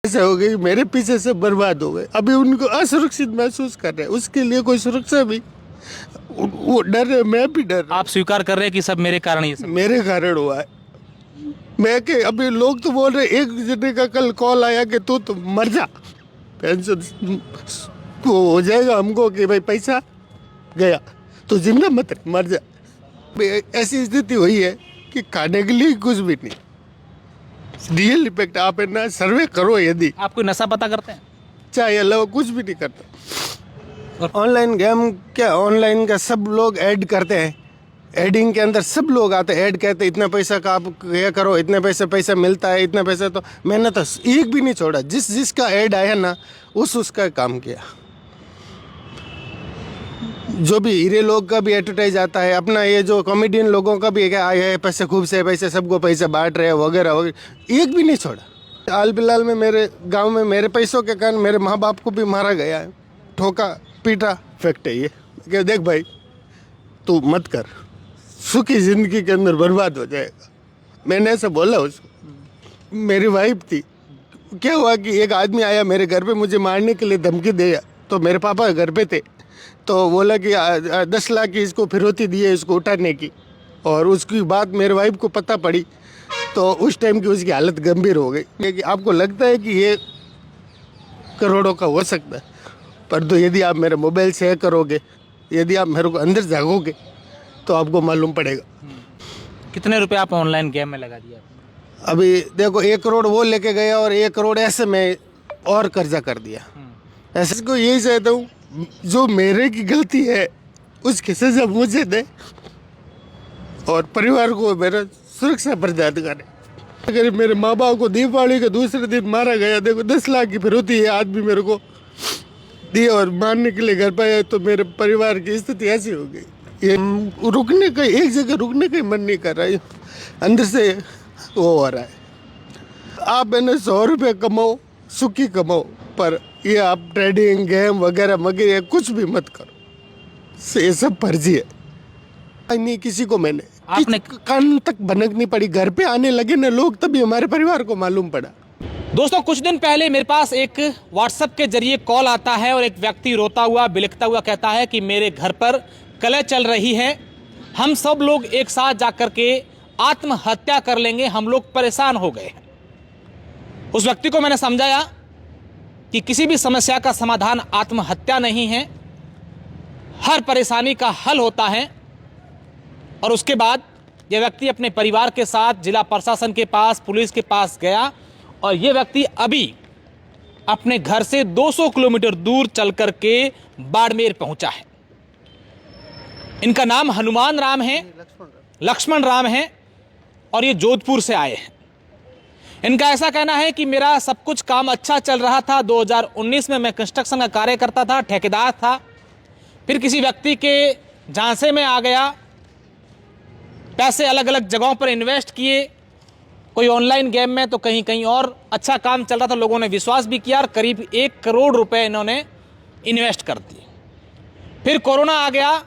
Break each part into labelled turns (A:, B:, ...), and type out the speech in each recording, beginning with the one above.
A: ऐसा हो गई, मेरे पीछे से बर्बाद हो गए। अभी उनको असुरक्षित महसूस कर रहे हैं, उसके लिए कोई सुरक्षा भी, वो डर है, मैं भी डर रहा
B: आप स्वीकार कर रहे हैं कि सब मेरे कारण ये सब?
A: हूं। मेरे कारण हुआ है। मैं के अभी लोग तो बोल रहे, एक जने का कल कॉल आया कि तू तो मर जा, पेंशन वो हो जाएगा हमको कि भाई पैसा गया तो जिंदा मत रह, मर जा। ऐसी स्थिति हुई है कि खाने के लिए कुछ भी नहीं। रियल इफेक्ट आप है ना, सर्वे करो। यदि
B: आप कोई नशा पता करते हैं?
A: चाहे अलावा कुछ भी नहीं करता। ऑनलाइन गेम क्या, ऑनलाइन का सब लोग ऐड करते हैं, एडिंग के अंदर सब लोग आते हैं, ऐड कहते हैं इतना पैसा का आप ये करो, इतने पैसे पैसा मिलता है, इतना पैसा। तो मैंने तो एक भी नहीं छोड़ा, जिसका ऐड आया ना उसका काम किया। जो भी हीरे लोग का भी एडवर्टाइज आता है, अपना ये जो कॉमेडियन लोगों का भी क्या आए हैं, पैसे खूब से पैसे सबको पैसे बांट रहे हैं वगैरह वगैरह, एक भी नहीं छोड़ा। हाल फिलहाल में मेरे गांव में मेरे पैसों के कारण मेरे माँ बाप को भी मारा गया है, ठोका पीटा। फैक्ट है ये कि देख भाई तू मत कर, सुखी जिंदगी के अंदर बर्बाद हो जाएगा। मैंने ऐसा बोला उसको। मेरी वाइफ थी, क्या हुआ कि एक आदमी आया मेरे घर पे मुझे मारने के लिए धमकी दिया, तो मेरे पापा घर पे थे, तो बोला कि 10 लाख की इसको फिरौती दी है इसको उठाने की। और उसकी बात मेरे वाइफ को पता पड़ी, तो उस टाइम की उसकी हालत गंभीर हो गई। कि आपको लगता है कि ये करोड़ों का हो सकता है, पर तो यदि आप मेरे मोबाइल शेयर करोगे, यदि आप मेरे को अंदर जागोगे तो आपको मालूम पड़ेगा।
B: कितने रुपए आप ऑनलाइन गेम में लगा दिया?
A: अभी देखो 1 करोड़ वो लेके गया और 1 करोड़ ऐसे मैं और कर्जा कर दिया। ऐसे को यही चाहता हूँ, जो मेरे की गलती है उसकी सजा मुझे दे और परिवार को मेरा सुरक्षा प्रदान करे। अगर मेरे माँ बाप को दीपावली के दूसरे दिन मारा गया, देखो 10 लाख की फिरौती है आदमी मेरे को दी और मारने के लिए घर पे आया, तो मेरे परिवार की स्थिति ऐसी हो गई। ये रुकने का, एक जगह रुकने का ही मन नहीं कर रहा है, अंदर से वो हो रहा है। आप मैंने 100 रुपये कमाओ, सुखी कमाओ, पर ये आप ट्रेडिंग गेम वगैरह वगैरह कुछ भी मत करो, ये सब फर्जी है। नहीं किसी को मैंने
B: आपने
A: कान तक भनकनी पड़ी, घर पे आने लगे ना लोग, तभी हमारे परिवार को मालूम पड़ा।
B: दोस्तों कुछ दिन पहले मेरे पास एक व्हाट्सएप के जरिए कॉल आता है और एक व्यक्ति रोता हुआ बिलखता हुआ कहता है कि मेरे घर पर कलह चल रही है, हम सब लोग एक साथ जाकर के आत्महत्या कर लेंगे, हम लोग परेशान हो गए। उस व्यक्ति को मैंने समझाया कि किसी भी समस्या का समाधान आत्महत्या नहीं है, हर परेशानी का हल होता है। और उसके बाद यह व्यक्ति अपने परिवार के साथ जिला प्रशासन के पास, पुलिस के पास गया और यह व्यक्ति अभी अपने घर से 200 किलोमीटर दूर चल करके बाड़मेर पहुंचा है। इनका नाम हनुमान राम है, लक्ष्मण राम है और ये जोधपुर से आए हैं। इनका ऐसा कहना है कि मेरा सब कुछ काम अच्छा चल रहा था। 2019 में मैं कंस्ट्रक्शन का कार्य करता था, ठेकेदार था, फिर किसी व्यक्ति के झांसे में आ गया, पैसे अलग अलग जगहों पर इन्वेस्ट किए, कोई ऑनलाइन गेम में तो कहीं कहीं और अच्छा काम चल रहा था, लोगों ने विश्वास भी किया और करीब 1 करोड़ रुपए इन्होंने इन्वेस्ट कर दिए। फिर कोरोना आ गया,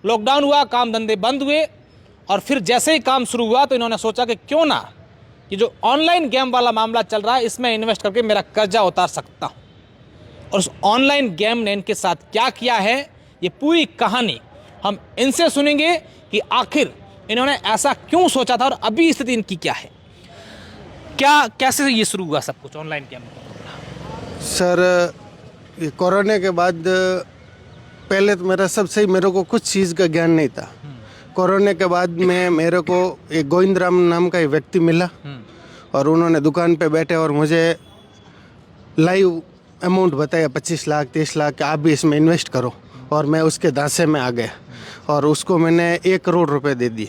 B: लॉकडाउन हुआ, काम धंधे बंद हुए और फिर जैसे ही काम शुरू हुआ तो इन्होंने सोचा कि क्यों ना ये जो ऑनलाइन गेम वाला मामला चल रहा है इसमें इन्वेस्ट करके मेरा कर्जा उतार सकता हूँ। और उस ऑनलाइन गेम ने इनके साथ क्या किया है, ये पूरी कहानी हम इनसे सुनेंगे कि आखिर इन्होंने ऐसा क्यों सोचा था और अभी स्थिति इनकी क्या है, क्या कैसे ये शुरू हुआ सब कुछ ऑनलाइन गेम।
A: सर ये कोरोना के बाद पहले तो मेरा सब सही, मेरे को कुछ चीज़ का ज्ञान नहीं था। कोरोना के बाद में मेरे को एक गोविंद राम नाम का एक व्यक्ति मिला और उन्होंने दुकान पे बैठे और मुझे लाइव अमाउंट बताया 25 लाख 30 लाख, आप भी इसमें इन्वेस्ट करो। और मैं उसके दांसे में आ गया और उसको मैंने 1 करोड़ रुपए दे दिए।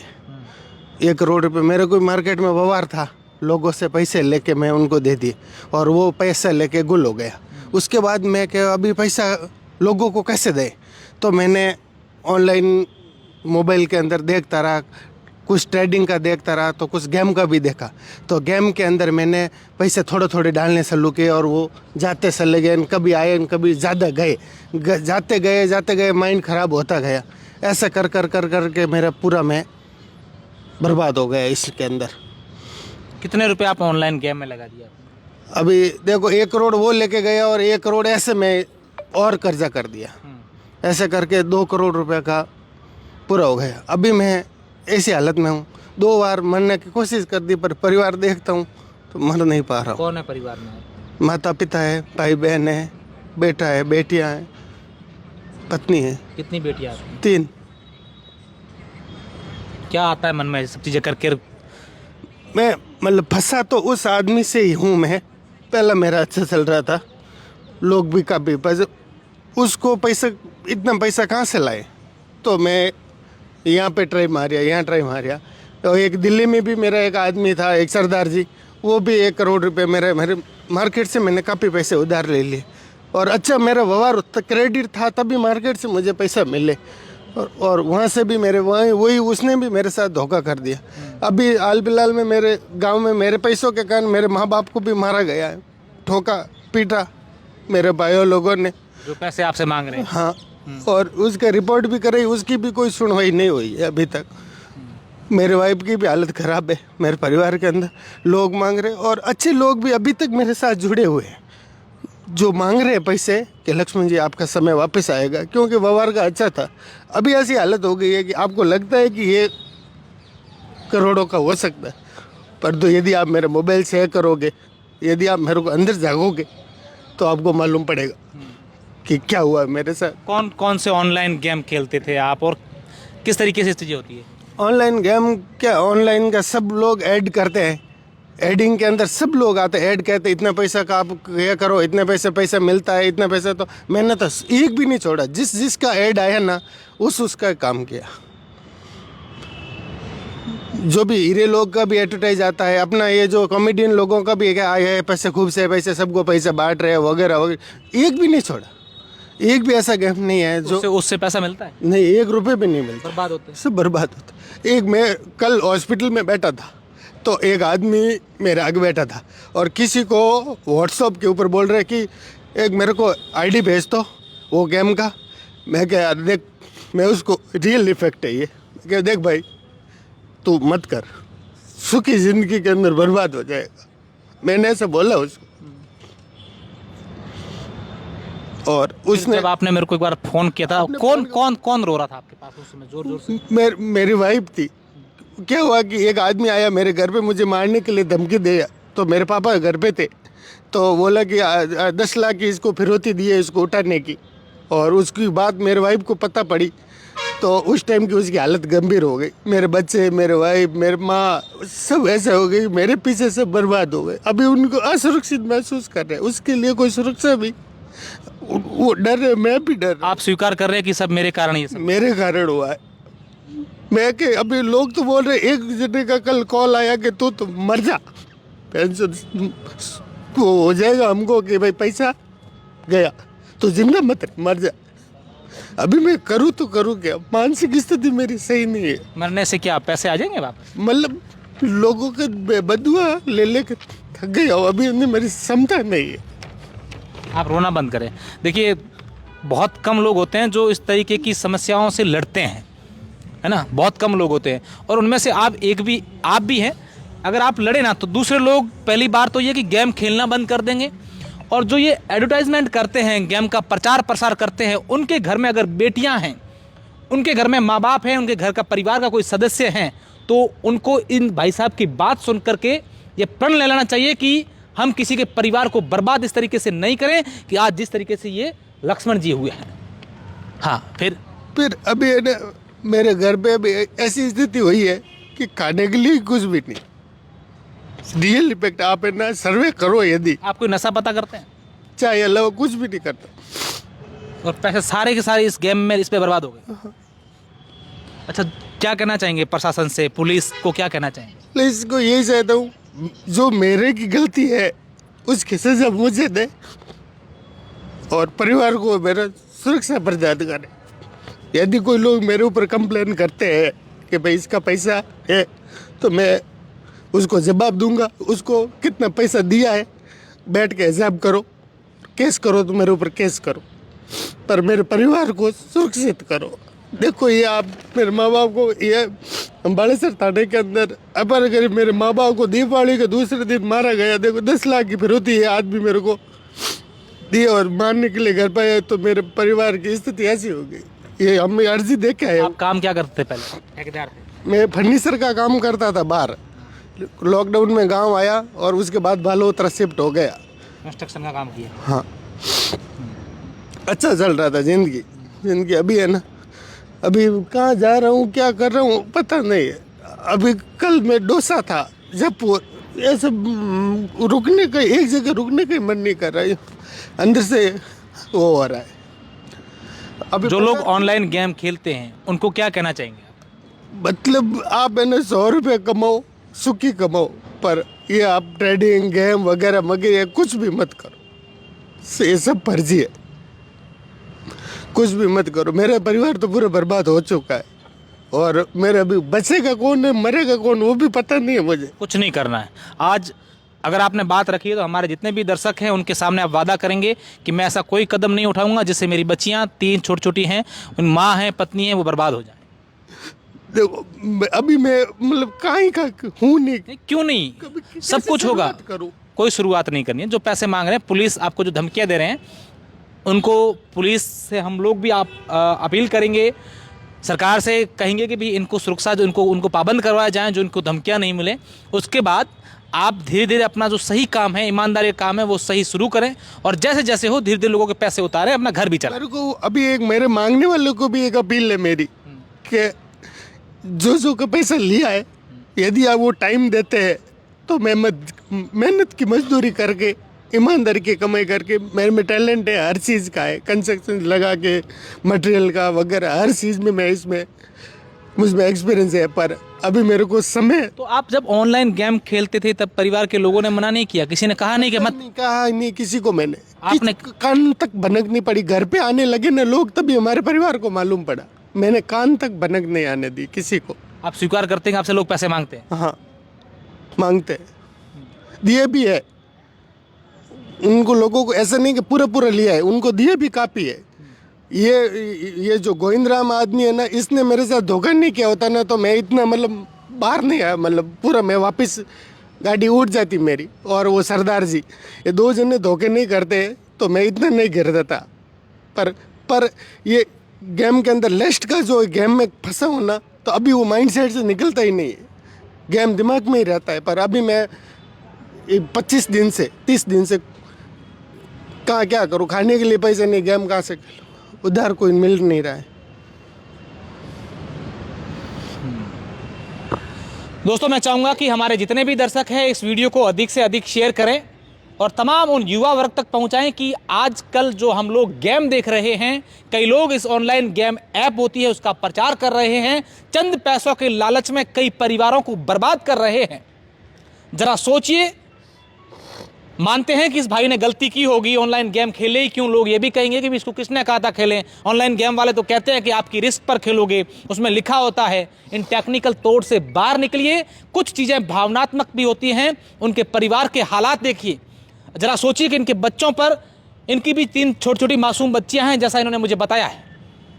A: 1 करोड़ रुपए मेरे को मार्केट में व्यवहार था, लोगों से पैसे लेके मैं उनको दे दिए और वो पैसा लेके गुल हो गया। उसके बाद मैं क्या अभी पैसा लोगों को कैसे दे, तो मैंने ऑनलाइन मोबाइल के अंदर देखता रहा, कुछ ट्रेडिंग का देखता रहा, तो कुछ गेम का भी देखा। तो गेम के अंदर मैंने पैसे थोड़े थोड़े डालने चालू किए और वो जाते चले गए, कभी आए कभी ज़्यादा गए, जाते गए माइंड ख़राब होता गया। ऐसा कर के मेरा पूरा मैं बर्बाद हो गया इसके अंदर।
B: कितने रुपए आप ऑनलाइन गेम में लगा दिया?
A: अभी देखो 1 करोड़ वो लेके गया और 1 करोड़ ऐसे मैं और कर्जा कर दिया, ऐसे करके 2 करोड़ रुपए का पूरा हो गया। अभी मैं ऐसी हालत में हूँ। 2 बार मरने की कोशिश कर दी पर परिवार देखता हूँ तो मर नहीं पा रहा हूँ।
B: कौन है परिवार में?
A: माता पिता है, भाई बहन है, बेटा है, बेटियाँ हैं, पत्नी है,
B: कितनी बेटियां आपकी?
A: 3।
B: क्या आता है मन में ये सब चीजें करके?
A: मैं मतलब फंसा तो उस आदमी से ही हूँ मैं। पहला मेरा अच्छा चल रहा था, लोग भी काफ़ी पैसे, उसको पैसा, इतना पैसा कहाँ से लाए? तो मैं यहाँ पे ट्राई मारिया, यहाँ ट्राई मारिया। तो एक दिल्ली में भी मेरा एक आदमी था, एक सरदार जी, वो भी 1 करोड़ रुपए मेरे मार्केट से मैंने काफ़ी पैसे उधार ले लिए। और अच्छा मेरा व्यवहार क्रेडिट था तभी मार्केट से मुझे पैसा मिले। और वहाँ से भी मेरे वही उसने भी मेरे साथ धोखा कर दिया। अभी हाल फिलहाल में मेरे गांव में मेरे पैसों के कारण मेरे माँ बाप को भी मारा गया है, ठोका पीटा मेरे भाइयों लोगों ने।
B: जो पैसे आपसे मांग रहे हैं?
A: हाँ, और उसका रिपोर्ट भी कराई, उसकी भी कोई सुनवाई नहीं हुई है अभी तक। मेरे वाइफ की भी हालत ख़राब है, मेरे परिवार के अंदर लोग मांग रहे, और अच्छे लोग भी अभी तक मेरे साथ जुड़े हुए हैं जो मांग रहे हैं पैसे कि लक्ष्मण जी आपका समय वापस आएगा, क्योंकि व्यवहार का अच्छा था। अभी ऐसी हालत हो गई है कि आपको लगता है कि ये करोड़ों का हो सकता है, पर तो यदि आप मेरे मोबाइल से करोगे, यदि आप मेरे को अंदर जागोगे तो आपको मालूम पड़ेगा कि क्या हुआ मेरे साथ।
B: कौन कौन से ऑनलाइन गेम खेलते थे आप और किस तरीके से चीजें होती है?
A: ऑनलाइन गेम क्या, ऑनलाइन का सब लोग ऐड करते हैं, एडिंग के अंदर सब लोग आते हैं, ऐड कहते हैं इतना पैसा का आप ये करो, इतने पैसा मिलता है, इतना पैसा। तो मैंने तो एक भी नहीं छोड़ा, जिसका ऐड आया ना उसका काम किया। जो भी हीरे लोग का भी एडवर्टाइज आता है, अपना ये जो कॉमेडियन लोगों का भी क्या आया है, पैसे खूब से पैसे सबको पैसे बांट रहे हैं वगैरह वगैरह, एक भी नहीं छोड़ा। एक भी ऐसा गेम नहीं है जो
B: उससे पैसा मिलता है?
A: नहीं, 1 रुपये भी नहीं मिलता,
B: बर्बाद होते हैं।
A: सब बर्बाद होता है। एक मैं कल हॉस्पिटल में बैठा था तो एक आदमी मेरे आगे बैठा था और किसी को व्हाट्सएप के ऊपर बोल रहे कि एक मेरे को आईडी भेज दो वो गेम का। मैं क्या यार देख, मैं उसको रियल इफेक्ट है ये, क्या देख भाई तू मत कर, सुखी ज़िंदगी के अंदर बर्बाद हो जाएगा। मैंने ऐसा बोला उसको, और उसने
B: जब आपने मेरे को एक बार फोन किया था, कौन रो रहा था आपके पास उस समय जोर जोर से?
A: मेरी वाइफ थी। क्या हुआ कि एक आदमी आया मेरे घर पे मुझे मारने के लिए धमकी दिया, तो मेरे पापा घर पे थे, तो बोला कि 10 लाख की इसको फिरौती दी है इसको उठाने की। और उसकी बात मेरे वाइफ को पता पड़ी तो उस टाइम की उसकी हालत गंभीर हो गई। मेरे बच्चे, मेरे वाइफ, मेरे माँ सब ऐसे हो गई, मेरे पीछे सब बर्बाद हो गए। अभी उनको असुरक्षित महसूस कर रहे हैं, उसके लिए कोई सुरक्षा भी, वो डर है, मैं भी डर।
B: आप स्वीकार कर रहे हैं कि सब मेरे कारण ये सब?
A: मेरे कारण हुआ है। मैं कि अभी लोग तो बोल रहे, एक जने का कल कॉल आया कि तू तो मर जा, पेंशन वो हो जाएगा हमको कि भाई पैसा गया तो जिंदा मत रह, मर जा। अभी मैं करूँ तो करूँ क्या, मानसिक स्थिति मेरी सही नहीं है।
B: मरने से क्या पैसे आ जाएंगे वापस?
A: मतलब लोगों के बदुआ ले लेकर थक गया हूँ, अभी अंदर मेरी क्षमता नहीं है।
B: आप रोना बंद करें। देखिए बहुत कम लोग होते हैं जो इस तरीके की समस्याओं से लड़ते हैं, है ना, बहुत कम लोग होते हैं, और उनमें से आप भी हैं। अगर आप लड़े ना तो दूसरे लोग पहली बार तो ये कि गेम खेलना बंद कर देंगे, और जो ये एडवर्टाइजमेंट करते हैं, गेम का प्रचार प्रसार करते हैं, उनके घर में अगर बेटियां हैं, उनके घर में माँ बाप हैं, उनके घर का परिवार का कोई सदस्य हैं, तो उनको इन भाई साहब की बात सुन करके ये प्रण ले लेना चाहिए कि हम किसी के परिवार को बर्बाद इस तरीके से नहीं करें कि आज जिस तरीके से ये लक्ष्मण जी हुए हैं। हाँ, फिर
A: अभी मेरे घर पे अभी ऐसी स्थिति हुई है कि खाने के लिए कुछ भी नहीं। रियल इफेक्ट आप है ना, सर्वे करो, यदि
B: आप कोई नशा पता करते हैं?
A: चाहे अलावा कुछ भी नहीं करता,
B: और पैसे सारे के सारे इस गेम में इस पे बर्बाद हो गए। अच्छा, क्या कहना चाहेंगे प्रशासन से, पुलिस को क्या कहना चाहेंगे?
A: पुलिस को यही चाहता हूँ, जो मेरे की गलती है उसकी सजा मुझे दे और परिवार को मेरा सुरक्षा प्रदान करे। यदि कोई लोग मेरे ऊपर कंप्लेन करते हैं कि भाई इसका पैसा है, तो मैं उसको जवाब दूंगा, उसको कितना पैसा दिया है बैठ के हिसाब करो, केस करो तो मेरे ऊपर केस करो, पर मेरे परिवार को सुरक्षित करो। देखो ये आप मेरे माँ बाप को ये अम्बाड़ेसर थाने के अंदर अपर गरीब मेरे माँ बाप को दीपावली के दूसरे दिन मारा गया। देखो 10 लाख की फिरौती है आदमी मेरे को दिए और मारने के लिए घर पे आए, तो मेरे परिवार की स्थिति ऐसी हो गई। ये हम अर्जी दे के आए।
B: आप काम क्या करते थे पहले? ठेकेदार थे?
A: मैं फर्नीचर का काम करता था बाहर, लॉकडाउन में गांव आया और उसके बाद बालोतरा शिफ्ट हो गया।
B: कंस्ट्रक्शन का काम किया?
A: हाँ, अच्छा चल रहा था जिंदगी। अभी है ना, अभी कहाँ जा रहा हूँ क्या कर रहा हूँ पता नहीं है। अभी कल मैं डोसा था जयपुर, ऐसे रुकने का एक जगह रुकने का ही मन नहीं कर रहा है, अंदर से वो हो रहा है। अभी
B: जो लोग ऑनलाइन गेम खेलते हैं उनको क्या कहना चाहेंगे आप?
A: मतलब आप है ना 100 रुपये कमाओ, सुखी कमाओ, पर ये आप ट्रेडिंग गेम वगैरह वगैरह कुछ भी मत करो, ये सब फर्जी है। कुछ भी मत करो। मेरा परिवार तो पूरा बर्बाद हो चुका है और मेरा अभी बचेगा कौन है मरेगा कौन वो भी पता नहीं है मुझे।
B: कुछ नहीं करना है। आज अगर आपने बात रखी है तो हमारे जितने भी दर्शक हैं उनके सामने आप वादा करेंगे कि मैं ऐसा कोई कदम नहीं उठाऊंगा जिससे मेरी बच्चियां 3 छोटी हैं, उन माँ हैं, पत्नी हैं, वो बर्बाद हो जाए।
A: देखो अभी मैं मतलब कहीं का हूँ नहीं।
B: क्यों नहीं? सब कुछ होगा। कोई शुरुआत नहीं करनी है। जो पैसे मांग रहे हैं, पुलिस आपको जो धमकियां दे रहे हैं, उनको पुलिस से हम लोग भी आप अपील करेंगे, सरकार से कहेंगे कि भी इनको सुरक्षा जो उनको पाबंद करवाया जाए, जो इनको धमकियां नहीं मिले। उसके बाद आप धीरे धीरे अपना जो सही काम है, ईमानदारी का काम है, वो सही शुरू करें और जैसे जैसे हो धीरे धीरे लोगों के पैसे उतारें, अपना घर भी चलाएं।
A: मेरे को अभी एक मेरे मांगने वालों को भी एक अपील है मेरी कि जो का पैसा लिया है, यदि आप वो टाइम देते हैं तो मेहनत की मजदूरी करके ईमानदारी की कमाई करके, मेरे में टैलेंट है हर चीज़ का है, कंस्ट्रक्शन लगा के मटेरियल का वगैरह हर चीज़ में मैं मुझमें एक्सपीरियंस है। पर अभी मेरे को समय।
B: तो आप जब ऑनलाइन गेम खेलते थे तब परिवार के लोगों ने मना नहीं किया? किसी ने कहा नहीं कि मत?
A: नहीं कहा नहीं किसी को मैंने।
B: आपने
A: कान तक भनकनी पड़ी, घर पे आने लगे ना लोग तभी हमारे परिवार को मालूम पड़ा। मैंने कान तक भनक नहीं आने दी किसी को।
B: आप स्वीकार करते हैं आपसे लोग पैसे मांगते हैं?
A: हाँ मांगते हैं, दिए भी है उनको। लोगों को ऐसा नहीं कि पूरा लिया है, उनको दिए भी काफ़ी है। ये जो गोविंदराम आदमी है ना, इसने मेरे साथ धोखा नहीं किया होता ना तो मैं इतना मतलब बाहर नहीं आया, मतलब पूरा मैं वापस गाड़ी उठ जाती मेरी। और वो सरदार जी, ये 2 जने धोखे नहीं करते तो मैं इतना नहीं गिर देता। पर ये गेम के अंदर लेस्ट का जो गेम में फंसा हूँ ना, तो अभी वो माइंड सेट से निकलता ही नहीं है, गेम दिमाग में ही रहता है। पर अभी मैं 25 दिन से 30 दिन से कहाँ क्या करूँ, खाने के लिए पैसे नहीं, गेम कहाँ से खेलूँ, उधार कोई मिल नहीं रहा है।
B: दोस्तों मैं चाहूँगा कि हमारे जितने भी दर्शक हैं इस वीडियो को अधिक से अधिक शेयर करें और तमाम उन युवा वर्ग तक पहुँचाएं कि आजकल जो हम लोग गेम देख रहे हैं, कई लोग इस ऑनलाइन गेम ऐप होती है उसका प्रचार कर रहे हैं, चंद पैसों के लालच में कई परिवारों को बर्बाद कर रहे हैं। जरा सोचिए। मानते हैं कि इस भाई ने गलती की होगी, ऑनलाइन गेम खेले ही क्यों? लोग ये भी कहेंगे कि इसको किसने कहा था खेलें? ऑनलाइन गेम वाले तो कहते हैं कि आपकी रिस्क पर खेलोगे, उसमें लिखा होता है। इन टेक्निकल तोड़ से बाहर निकलिए। कुछ चीज़ें भावनात्मक भी होती हैं। उनके परिवार के हालात देखिए। जरा सोचिए कि इनके बच्चों पर, इनकी भी 3 छोटी मासूम बच्चियां हैं जैसा इन्होंने मुझे बताया है,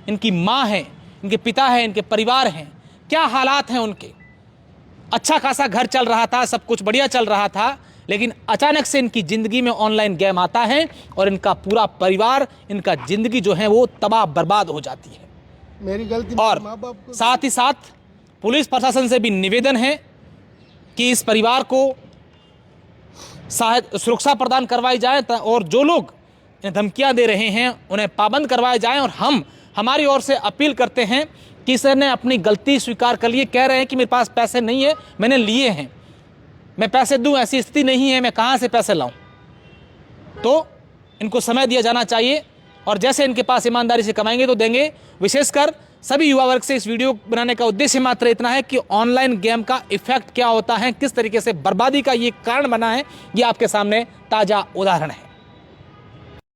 B: इनकी माँ है, इनके पिता है, इनके परिवार हैं, क्या हालात हैं उनके। अच्छा खासा घर चल रहा था, सब कुछ बढ़िया चल रहा था, लेकिन अचानक से इनकी ज़िंदगी में ऑनलाइन गेम आता है और इनका पूरा परिवार, इनका ज़िंदगी जो है वो तबाह बर्बाद हो जाती है।
A: मेरी गलती।
B: और साथ ही साथ पुलिस प्रशासन से भी निवेदन है कि इस परिवार को सुरक्षा प्रदान करवाई जाए और जो लोग धमकियां दे रहे हैं उन्हें पाबंद करवाए जाएं। और हम हमारी ओर से अपील करते हैं कि सर ने अपनी गलती स्वीकार कर लिए। कह रहे हैं कि मेरे पास पैसे नहीं है, मैंने लिए हैं, मैं पैसे दूं ऐसी स्थिति नहीं है, मैं कहाँ से पैसे लाऊं? तो इनको समय दिया जाना चाहिए और जैसे इनके पास ईमानदारी से कमाएंगे तो देंगे। विशेषकर सभी युवा वर्ग से इस वीडियो बनाने का उद्देश्य मात्र इतना है कि ऑनलाइन गेम का इफेक्ट क्या होता है, किस तरीके से बर्बादी का ये कारण बना है, ये आपके सामने ताज़ा उदाहरण है।